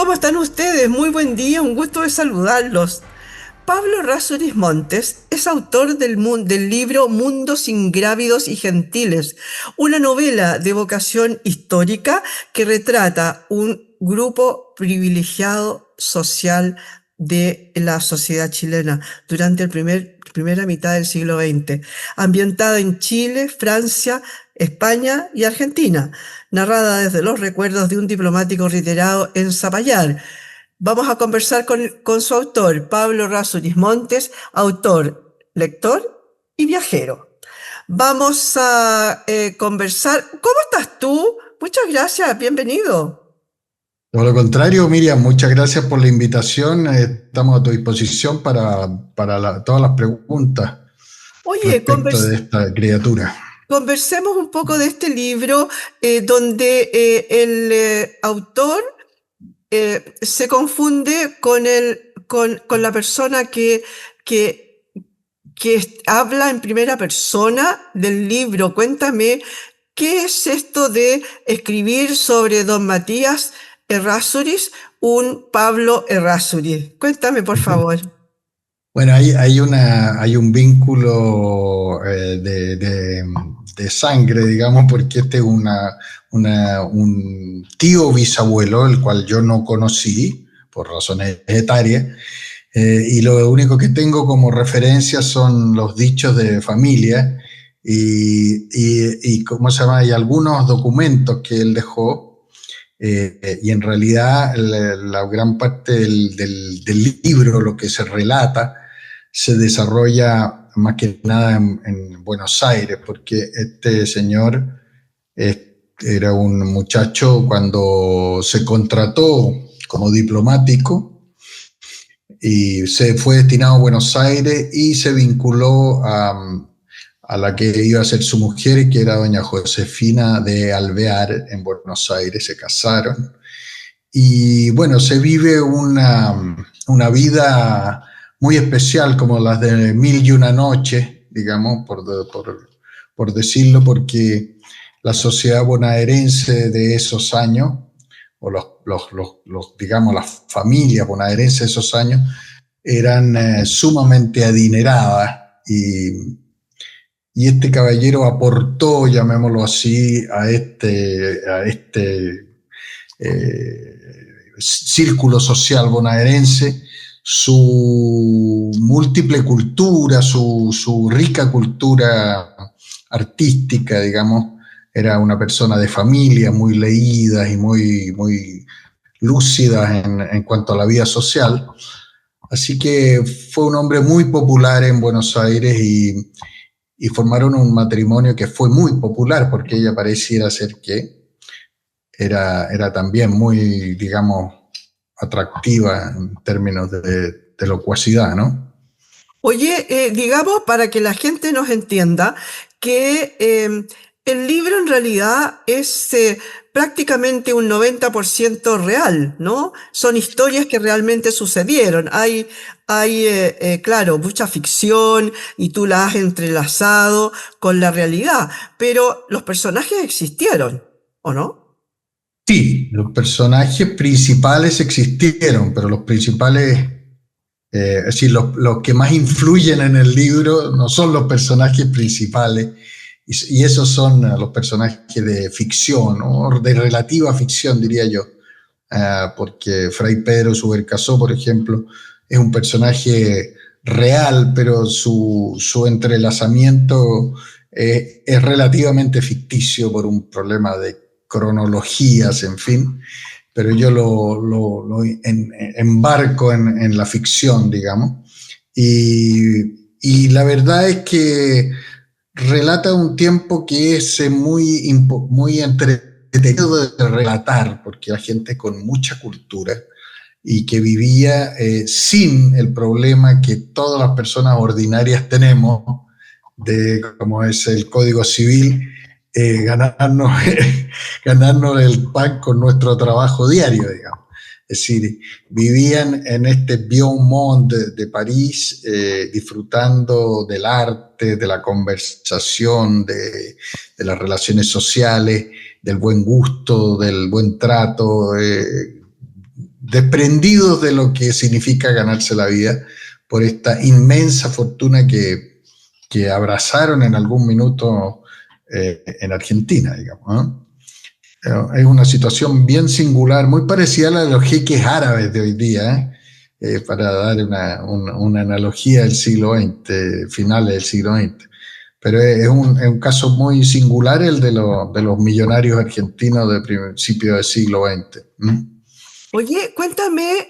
¿Cómo están ustedes? Muy buen día, un gusto de saludarlos. Pablo Errázuriz Montes es autor del libro Mundos ingrávidos y gentiles, una novela de vocación histórica que retrata un grupo privilegiado social de la sociedad chilena durante primera mitad del siglo XX, ambientada en Chile, Francia, España y Argentina, narrada desde los recuerdos de un diplomático retirado en Zapallar. Vamos a conversar con su autor, Pablo Errázuriz Montes, autor, lector y viajero. Vamos a conversar. ¿Cómo estás tú? Muchas gracias, bienvenido. Todo lo contrario, Miriam, muchas gracias por la invitación. Estamos a tu disposición para todas las preguntas Oye, respecto de esta criatura. conversemos un poco de este libro donde el autor se confunde con la persona que, que habla en primera persona del libro. Cuéntame, ¿qué es esto de escribir sobre don Matías Errázuriz, un Pablo Errázuriz? Cuéntame, por favor. Bueno, hay un vínculo de sangre, digamos, porque este es un tío bisabuelo, el cual yo no conocí por razones etarias, y lo único que tengo como referencia son los dichos de familia y ¿cómo se llama? Hay algunos documentos que él dejó, y en realidad la gran parte del libro, lo que se relata, se desarrolla más que nada en Buenos Aires, porque este señor era un muchacho cuando se contrató como diplomático y se fue destinado a Buenos Aires y se vinculó a la que iba a ser su mujer, que era doña Josefina de Alvear en Buenos Aires. Se casaron y bueno, se vive una vida muy especial, como las de Mil y una noche, digamos, por decirlo, porque la sociedad bonaerense de esos años, o digamos, las familias bonaerenses de esos años, eran sumamente adineradas y este caballero aportó, llamémoslo así, a este círculo social bonaerense su múltiple cultura, su rica cultura artística, digamos. Era una persona de familia, muy leída y muy lúcida en cuanto a la vida social. Así que fue un hombre muy popular en Buenos Aires y formaron un matrimonio que fue muy popular porque ella pareciera ser que era también muy, digamos, atractiva en términos de locuacidad, ¿no? Oye, digamos para que la gente nos entienda que el libro en realidad es prácticamente un 90% real, ¿no? Son historias que realmente sucedieron. Hay, claro, mucha ficción y tú la has entrelazado con la realidad, pero los personajes existieron, ¿o no? Sí, los personajes principales existieron, pero los principales, es decir, los que más influyen en el libro no son los personajes principales, y esos son los personajes de ficción, o de relativa ficción, diría yo. Porque Fray Pedro Subercasó, por ejemplo, es un personaje real, pero su entrelazamiento es relativamente ficticio por un problema de cronologías, en fin, pero yo embarco en la ficción, digamos, y la verdad es que relata un tiempo que es muy entretenido de relatar, porque la gente con mucha cultura y que vivía sin el problema que todas las personas ordinarias tenemos, de como es el Código Civil, ganarnos, ganarnos el pan con nuestro trabajo diario, digamos. Es decir, vivían en este Vieux Monde de París, disfrutando del arte, de la conversación, de las relaciones sociales, del buen gusto, del buen trato, desprendidos de lo que significa ganarse la vida por esta inmensa fortuna que abrazaron en algún minuto en Argentina, digamos, ¿no? Es una situación bien singular, muy parecida a la de los jeques árabes de hoy día, para dar una analogía del siglo XX, finales del siglo XX. Pero es un caso muy singular el de los millonarios argentinos de principios del siglo XX. ¿Mm? Oye, cuéntame,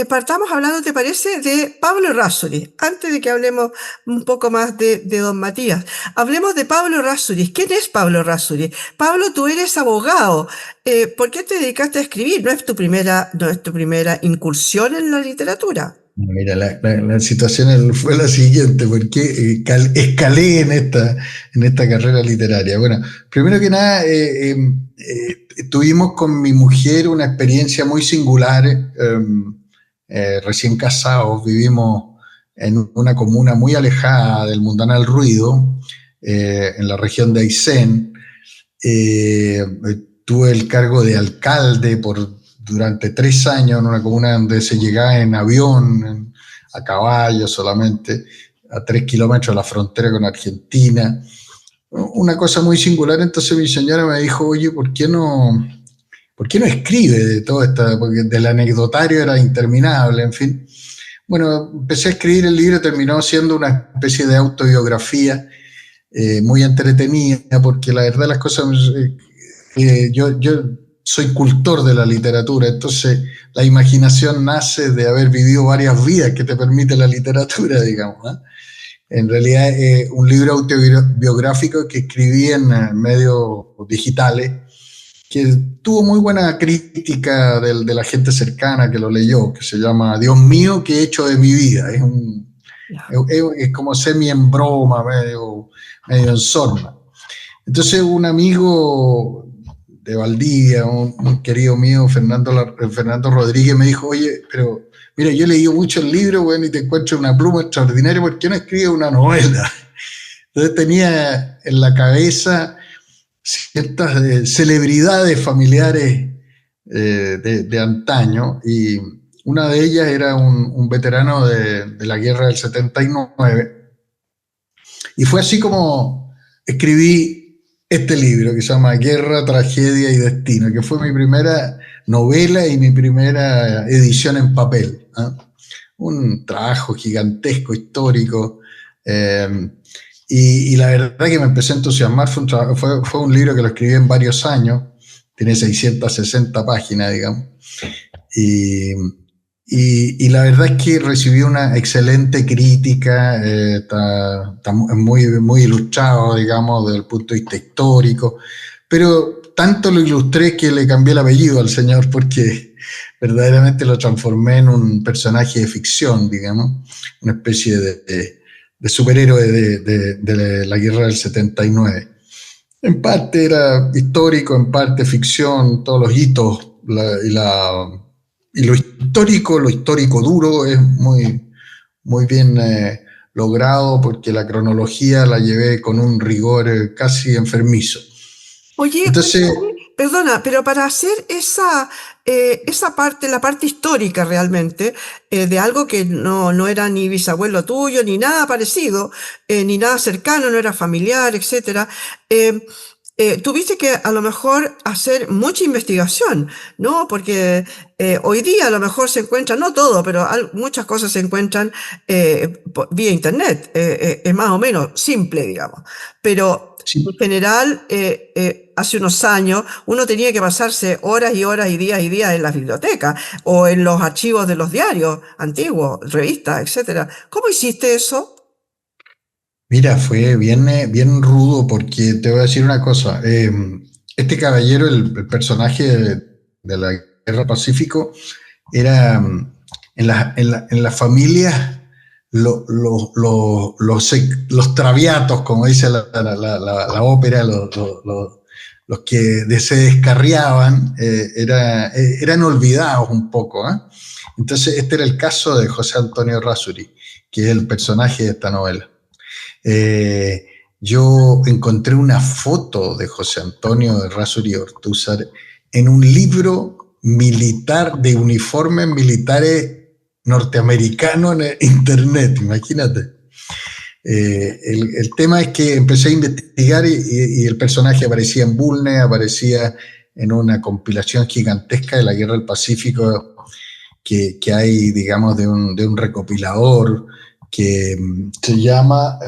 partamos hablando, ¿te parece?, de Pablo Errázuriz, antes de que hablemos un poco más de don Matías. Hablemos de Pablo Errázuriz. ¿Quién es Pablo Errázuriz? Pablo, tú eres abogado. ¿Por qué te dedicaste a escribir? No es tu primera incursión en la literatura. Mira, la situación fue la siguiente, porque escalé en esta carrera literaria. Bueno, primero que nada, tuvimos con mi mujer una experiencia muy singular. Recién casados, vivimos en una comuna muy alejada del mundanal ruido, en la región de Aysén. Tuve el cargo de alcalde durante 3 años en una comuna donde se llegaba en avión, a caballo solamente, a 3 kilómetros de la frontera con Argentina. Una cosa muy singular. Entonces mi señora me dijo, oye, ¿por qué no escribe de todo esto? Porque del anecdotario era interminable, en fin. Bueno, empecé a escribir el libro, terminó siendo una especie de autobiografía muy entretenida, porque la verdad las cosas, yo soy cultor de la literatura, entonces la imaginación nace de haber vivido varias vidas que te permite la literatura, digamos, ¿eh? En realidad es un libro autobiográfico que escribí en medios digitales, que tuvo muy buena crítica de la gente cercana que lo leyó, que se llama Dios mío, ¿qué he hecho de mi vida? Es como semi en broma, medio en sorna. Entonces un amigo de Valdivia, un querido mío, Fernando Rodríguez, me dijo, oye, pero mira, yo he leído mucho el libro, bueno, y te encuentro una pluma extraordinaria, ¿por qué no escribes una novela? Entonces tenía en la cabeza ciertas celebridades familiares de antaño, y una de ellas era un veterano de la guerra del 79, y fue así como escribí este libro que se llama Guerra, Tragedia y Destino, que fue mi primera novela y mi primera edición en papel, ¿eh? Un trabajo gigantesco, histórico, y la verdad que me empecé a entusiasmar. Fue un libro que lo escribí en varios años, tiene 660 páginas, digamos, y, y la verdad es que recibió una excelente crítica, está muy, muy ilustrado, digamos, desde el punto de vista histórico, pero tanto lo ilustré que le cambié el apellido al señor, porque verdaderamente lo transformé en un personaje de ficción, digamos, una especie de superhéroe de la guerra del 79. En parte era histórico, en parte ficción, todos los hitos y lo histórico duro es muy, muy bien logrado, porque la cronología la llevé con un rigor casi enfermizo. Oye, Entonces, cuéntame, perdona, pero para hacer esa parte, la parte histórica realmente, de algo que no era ni bisabuelo tuyo, ni nada parecido, ni nada cercano, no era familiar, etcétera, tuviste que a lo mejor hacer mucha investigación, ¿no? Porque hoy día a lo mejor se encuentra, no todo, pero muchas cosas se encuentran vía internet. Es más o menos simple, digamos. Pero en sí, general, hace unos años, uno tenía que pasarse horas y horas y días en las bibliotecas o en los archivos de los diarios antiguos, revistas, etcétera. ¿Cómo hiciste eso? mira, fue bien, bien rudo, porque te voy a decir una cosa. Este caballero, el personaje de la Guerra Pacífico, era en las familias los traviatos, como dice la ópera, los que se descarriaban, eran olvidados un poco, ¿eh? Entonces este era el caso de José Antonio Errázuriz, que es el personaje de esta novela. Eh, yo encontré una foto de José Antonio Errázuriz Ortúzar en un libro militar, de uniformes militares norteamericanos en internet, imagínate. El tema es que empecé a investigar y el personaje aparecía en Bulne, aparecía en una compilación gigantesca de la Guerra del Pacífico que hay, digamos, de un recopilador que se llama,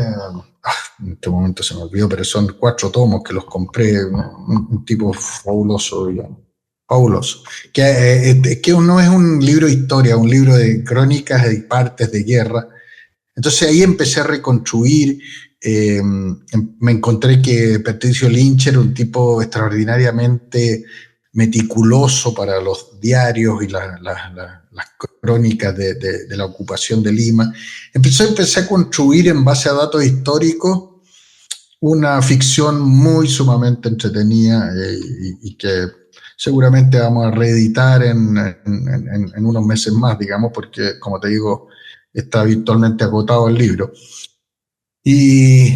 en este momento se me olvidó, pero son 4 tomos que los compré, un tipo fabuloso, digamos. Fabuloso. Que no es un libro de historia, un libro de crónicas y partes de guerra. Entonces ahí empecé a reconstruir, me encontré que Patricio Lynch era un tipo extraordinariamente meticuloso para los diarios y las crónicas de la ocupación de Lima. Empecé a construir en base a datos históricos una ficción muy sumamente entretenida y que seguramente vamos a reeditar en unos meses más, digamos, porque, como te digo, está virtualmente agotado el libro. Y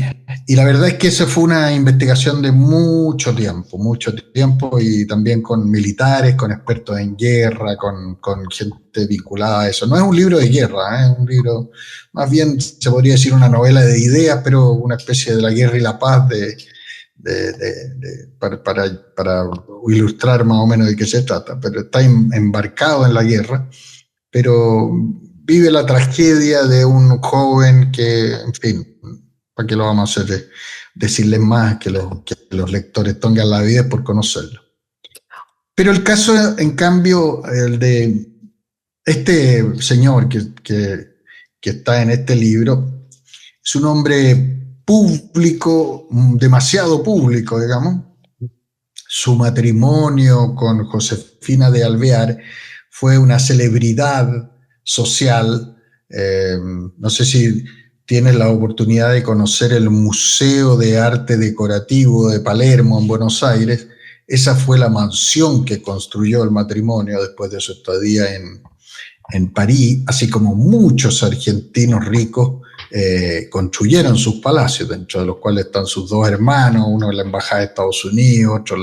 la verdad es que esa fue una investigación de mucho tiempo, y también con militares, con expertos en guerra, con gente vinculada a eso. No es un libro de guerra, es un libro, más bien se podría decir una novela de ideas, pero una especie de la guerra y la paz para ilustrar más o menos de qué se trata. Pero está embarcado en la guerra, pero vive la tragedia de un joven que, en fin, ¿para qué lo vamos a hacer? Decirles más que los lectores tengan la vida por conocerlo. Pero el caso, en cambio, el de este señor que está en este libro, es un hombre público, demasiado público, digamos. Su matrimonio con Josefina de Alvear fue una celebridad social. No sé si tienes la oportunidad de conocer el Museo de Arte Decorativo de Palermo, en Buenos Aires. Esa fue la mansión que construyó el matrimonio después de su estadía en París, así como muchos argentinos ricos construyeron sus palacios, dentro de los cuales están sus 2 hermanos, uno en la Embajada de Estados Unidos, otro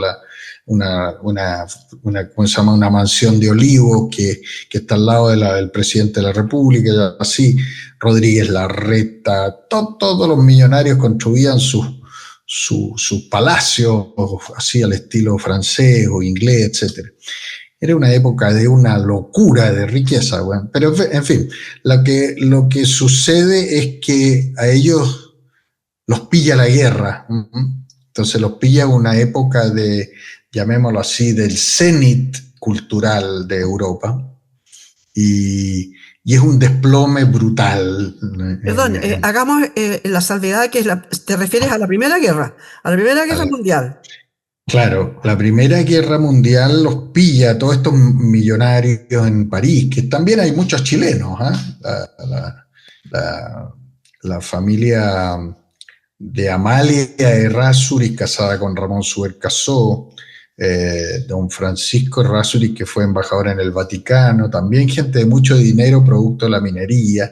¿cómo se llama? Una mansión de Olivos que está al lado del presidente de la República, así. Rodríguez Larreta, todos los millonarios construían sus palacios así al estilo francés o inglés, etc. Era una época de una locura de riqueza, bueno. Pero en fin, lo que sucede es que a ellos los pilla la guerra. Entonces los pilla una época de, llamémoslo así, del cenit cultural de Europa, y es un desplome brutal. Perdón, hagamos la salvedad que te refieres a la Primera Guerra Mundial. Claro, la Primera Guerra Mundial los pilla a todos estos millonarios en París, que también hay muchos chilenos. La familia de Amalia Errázuriz, casada con Ramón Subercaseaux, don Francisco Errázuriz, que fue embajador en el Vaticano, también gente de mucho dinero producto de la minería,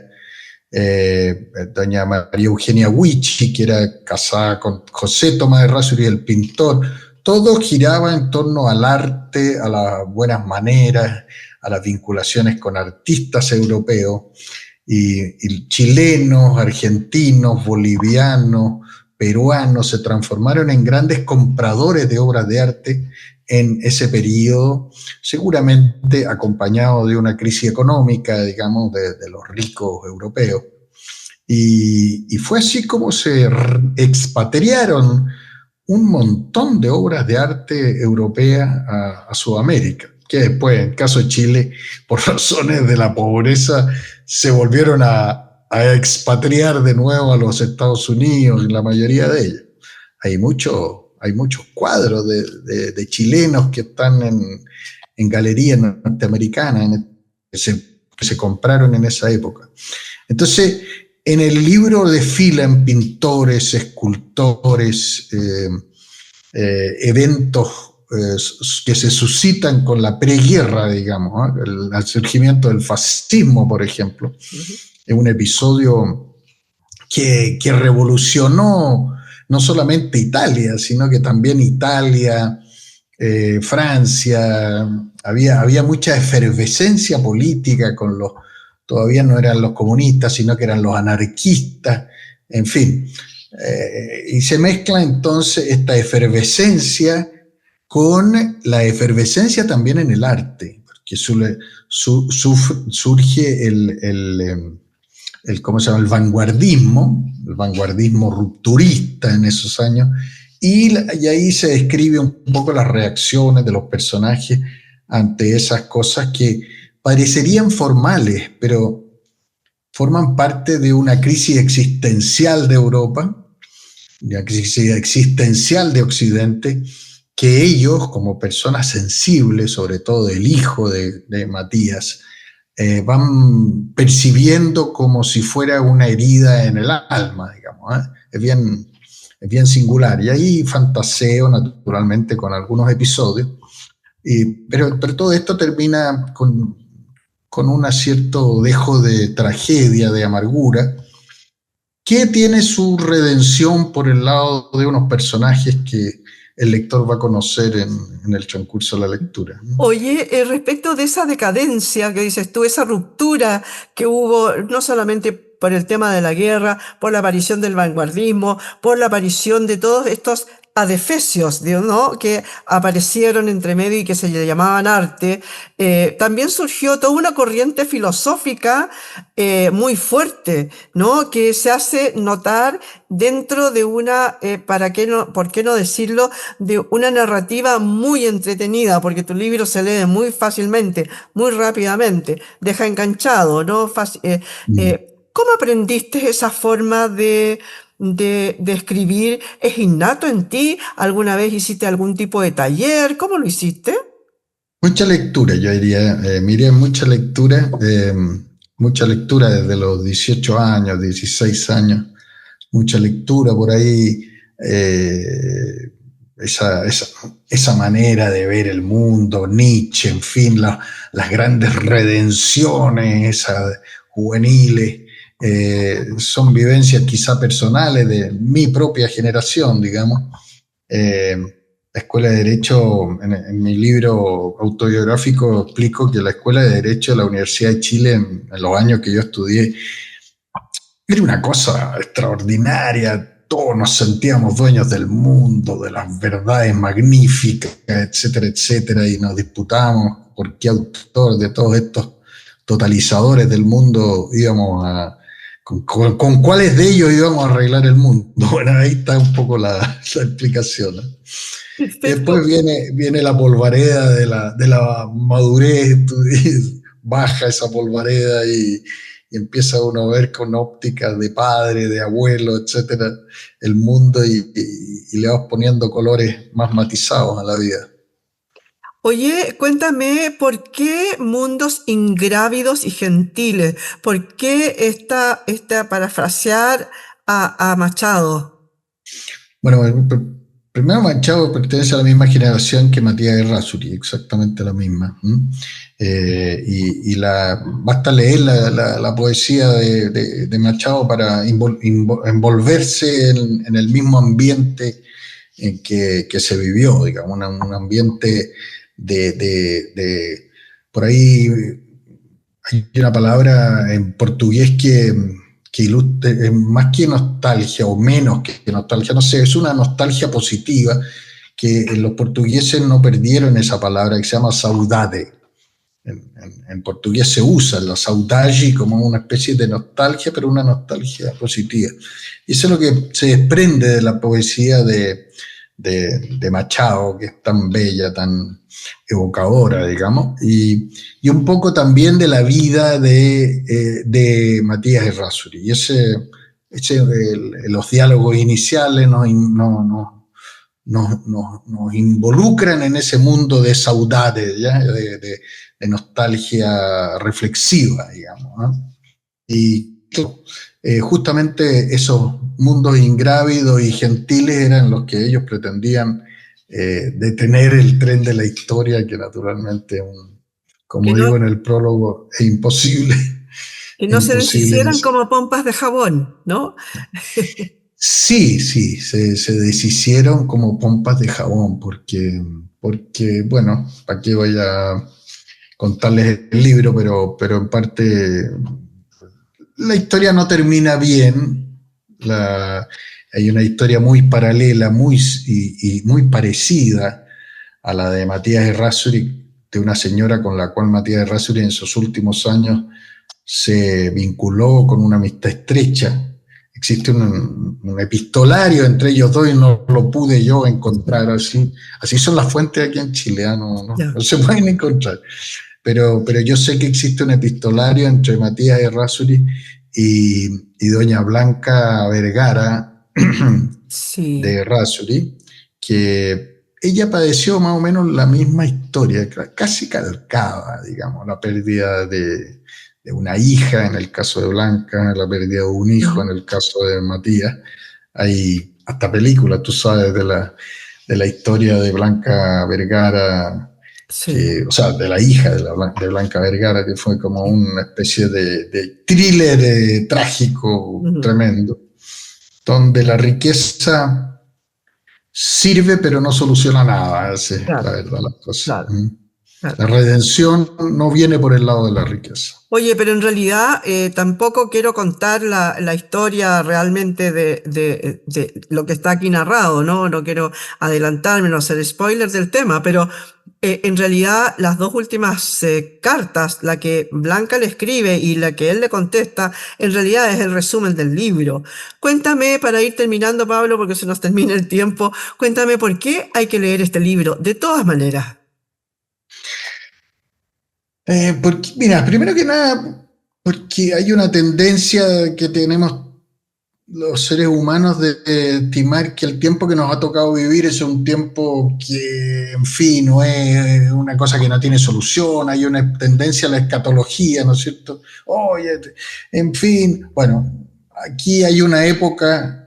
doña María Eugenia Huichi, que era casada con José Tomás Errázuriz, el pintor. Todo giraba en torno al arte, a las buenas maneras, a las vinculaciones con artistas europeos, y chilenos, argentinos, bolivianos, peruanos se transformaron en grandes compradores de obras de arte en ese periodo, seguramente acompañado de una crisis económica, digamos, de los ricos europeos. Y fue así como se expatriaron un montón de obras de arte europeas a Sudamérica, que después, en el caso de Chile, por razones de la pobreza, se volvieron a expatriar de nuevo a los Estados Unidos, en la mayoría de ellas. Hay muchos cuadros de chilenos que están en galerías norteamericanas que se compraron en esa época. Entonces, en el libro desfilan pintores, escultores, eventos que se suscitan con la preguerra, digamos, el surgimiento del fascismo, por ejemplo. Es un episodio que revolucionó no solamente Italia, sino que también Italia, Francia, había mucha efervescencia política con los, todavía no eran los comunistas, sino que eran los anarquistas, en fin. Y se mezcla entonces esta efervescencia con la efervescencia también en el arte, porque surge ¿cómo se llama? El vanguardismo rupturista en esos años, y ahí se describe un poco las reacciones de los personajes ante esas cosas que parecerían formales, pero forman parte de una crisis existencial de Europa, de una crisis existencial de Occidente, que ellos, como personas sensibles, sobre todo el hijo de Matías, van percibiendo como si fuera una herida en el alma, digamos. Es bien singular. Y ahí fantaseo, naturalmente, con algunos episodios, pero todo esto termina con un cierto dejo de tragedia, de amargura, que tiene su redención por el lado de unos personajes que el lector va a conocer en el transcurso de la lectura, ¿no? Oye, respecto de esa decadencia que dices tú, esa ruptura que hubo no solamente por el tema de la guerra, por la aparición del vanguardismo, por la aparición de todos estos adefesios, ¿no? Que aparecieron entre medio y que se le llamaban arte, también surgió toda una corriente filosófica muy fuerte, ¿no? Que se hace notar dentro de una, ¿para qué no, por qué no decirlo? De una narrativa muy entretenida, porque tu libro se lee muy fácilmente, muy rápidamente, deja enganchado, ¿no? Mm. ¿Cómo aprendiste esa forma de escribir? ¿Es innato en ti? ¿Alguna vez hiciste algún tipo de taller? ¿Cómo lo hiciste? Mucha lectura, yo diría, miré mucha lectura desde los 18 años, 16 años, mucha lectura por ahí, esa, esa, esa manera de ver el mundo, Nietzsche, en fin, las grandes redenciones, esas juveniles, son vivencias quizá personales de mi propia generación, digamos. Eh, la Escuela de Derecho, en mi libro autobiográfico explico que la Escuela de Derecho de la Universidad de Chile, en los años que yo estudié, era una cosa extraordinaria. Todos nos sentíamos dueños del mundo, de las verdades magníficas, etcétera, etcétera, y nos disputábamos por qué autor de todos estos totalizadores del mundo íbamos a, con cuáles de ellos íbamos a arreglar el mundo. Bueno, ahí está un poco la explicación, ¿no? Después Perfecto. viene la polvareda de la madurez, baja esa polvareda y empieza uno a ver con ópticas de padre, de abuelo, etcétera, el mundo y le vas poniendo colores más matizados a la vida. Oye, cuéntame, ¿por qué mundos ingrávidos y gentiles? ¿Por qué esta parafrasear a Machado? Bueno, primero Machado pertenece a la misma generación que Matías Errázuriz, exactamente la misma. Basta leer la poesía de Machado para envolverse en el mismo ambiente en que se vivió, digamos, un ambiente por ahí hay una palabra en portugués que ilustra, más que nostalgia o menos que nostalgia, no sé, es una nostalgia positiva que los portugueses no perdieron esa palabra que se llama saudade. En portugués se usa la saudade como una especie de nostalgia, pero una nostalgia positiva. Y eso es lo que se desprende de la poesía de Machado, que es tan bella, tan evocadora, digamos, y un poco también de la vida de Matías Errázuriz. Y los diálogos iniciales nos involucran en ese mundo de saudade, ¿ya? De nostalgia reflexiva, digamos, ¿no? Y justamente esos mundos ingrávidos y gentiles eran los que ellos pretendían detener el tren de la historia, que naturalmente, Que como no, digo en el prólogo, es imposible, que es no se imposible deshicieran eso. como pompas de jabón, ¿no? Sí, sí, se deshicieron como pompas de jabón, porque bueno, ¿para qué voy a contarles el libro? Pero en parte la historia no termina bien. Hay una historia muy paralela y muy parecida a la de Matías Errázuriz, de una señora con la cual Matías Errázuriz en sus últimos años se vinculó con una amistad estrecha. Existe un epistolario entre ellos dos y no lo pude yo encontrar así. Así son las fuentes aquí en Chile, no Ya. se pueden encontrar. Pero yo sé que existe un epistolario entre Matías Errázuriz y doña Blanca Vergara de Sí. Errázuriz, que ella padeció más o menos la misma historia, casi calcada, digamos, la pérdida de una hija en el caso de Blanca, la pérdida de un hijo en Ujú. el caso de Matías. Hay hasta películas, tú sabes, de la historia de Blanca Vergara, Sí. que, o sea, de la hija de Blanca Vergara, que fue como Sí. una especie de thriller trágico Ujú. tremendo, donde la riqueza sirve pero no soluciona nada, esa es la Claro, verdad, las cosas. claro, La claro. redención no viene por el lado de la riqueza. Oye, pero en realidad tampoco quiero contar la historia realmente de lo que está aquí narrado, ¿no? No quiero adelantarme, no hacer spoilers del tema, pero en realidad las dos últimas cartas, la que Blanca le escribe y la que él le contesta, en realidad es el resumen del libro. Cuéntame, para ir terminando, Pablo, porque se nos termina el tiempo, cuéntame por qué hay que leer este libro, de todas maneras. Porque, mira, primero que nada, porque hay una tendencia que tenemos los seres humanos de estimar que el tiempo que nos ha tocado vivir es un tiempo que, en fin, no es una cosa que no tiene solución, hay una tendencia a la escatología, ¿no es cierto? Oye, en fin, bueno, aquí hay una época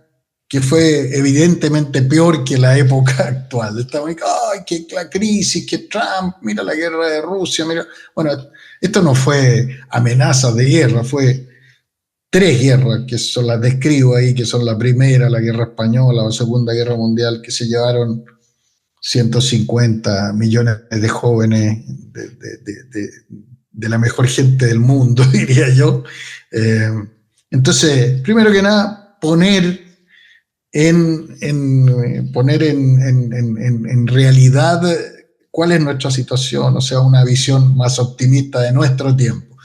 que fue evidentemente peor que la época actual. Estamos, ay, que la crisis, que Trump, mira la guerra de Rusia, mira. Bueno, esto no fue amenazas de guerra, fue tres guerras que son las describo ahí, que son la primera, la guerra española o segunda guerra mundial, que se llevaron 150 millones de jóvenes de la mejor gente del mundo, diría yo. Eh, entonces, primero que nada, poner en realidad cuál es nuestra situación, o sea, una visión más optimista de nuestro tiempo.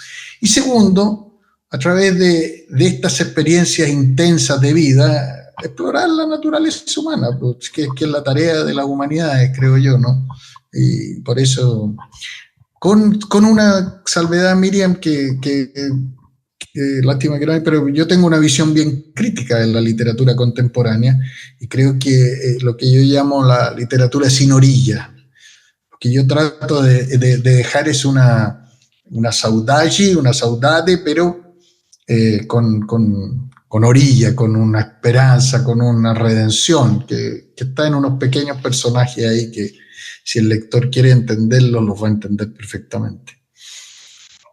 Y segundo, a través de estas experiencias intensas de vida, explorar la naturaleza humana, pues, que es la tarea de las humanidades, creo yo, ¿no? Y por eso, con una salvedad, Miriam, lástima que no hay, pero yo tengo una visión bien crítica de la literatura contemporánea y creo que lo que yo llamo la literatura sin orilla, lo que yo trato de dejar es una saudade, una saudade, pero con orilla, con una esperanza, con una redención, que está en unos pequeños personajes ahí que si el lector quiere entenderlos, los va a entender perfectamente.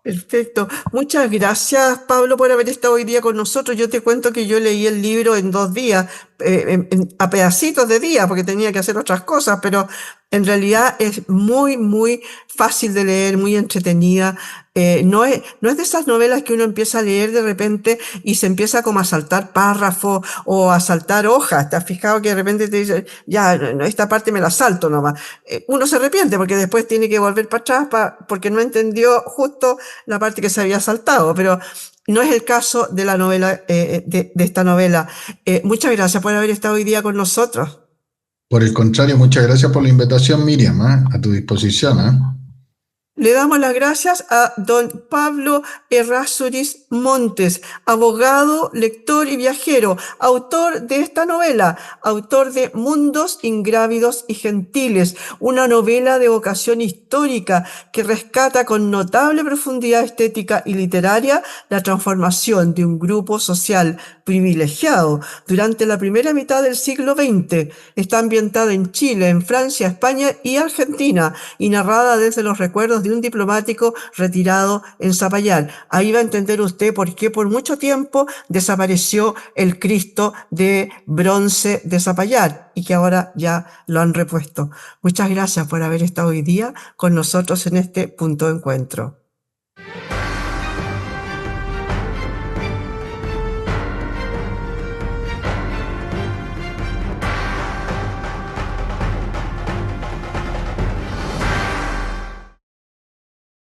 Perfecto. Muchas gracias, Pablo, por haber estado hoy día con nosotros. Yo te cuento que yo leí el libro en 2 días, a pedacitos de día, porque tenía que hacer otras cosas, pero en realidad es muy, muy fácil de leer, muy entretenida. No es de esas novelas que uno empieza a leer de repente y se empieza como a saltar párrafos o a saltar hojas. ¿Te has fijado que de repente te dice, ya, no, esta parte me la salto nomás? Uno se arrepiente porque después tiene que volver para atrás porque no entendió justo la parte que se había saltado, pero no es el caso de la novela, de esta novela. Muchas gracias por haber estado hoy día con nosotros. Por el contrario, muchas gracias por la invitación, Miriam, ¿eh? A tu disposición. ¿Eh? Le damos las gracias a don Pablo Errázuriz Montes, abogado, lector y viajero, autor de esta novela, autor de Mundos Ingrávidos y Gentiles, una novela de vocación histórica que rescata con notable profundidad estética y literaria la transformación de un grupo social privilegiado durante la primera mitad del siglo XX. Está ambientada en Chile, en Francia, España y Argentina y narrada desde los recuerdos de un diplomático retirado en Zapallar. Ahí va a entender usted por qué por mucho tiempo desapareció el Cristo de bronce de Zapallar y que ahora ya lo han repuesto. Muchas gracias por haber estado hoy día con nosotros en este punto de encuentro.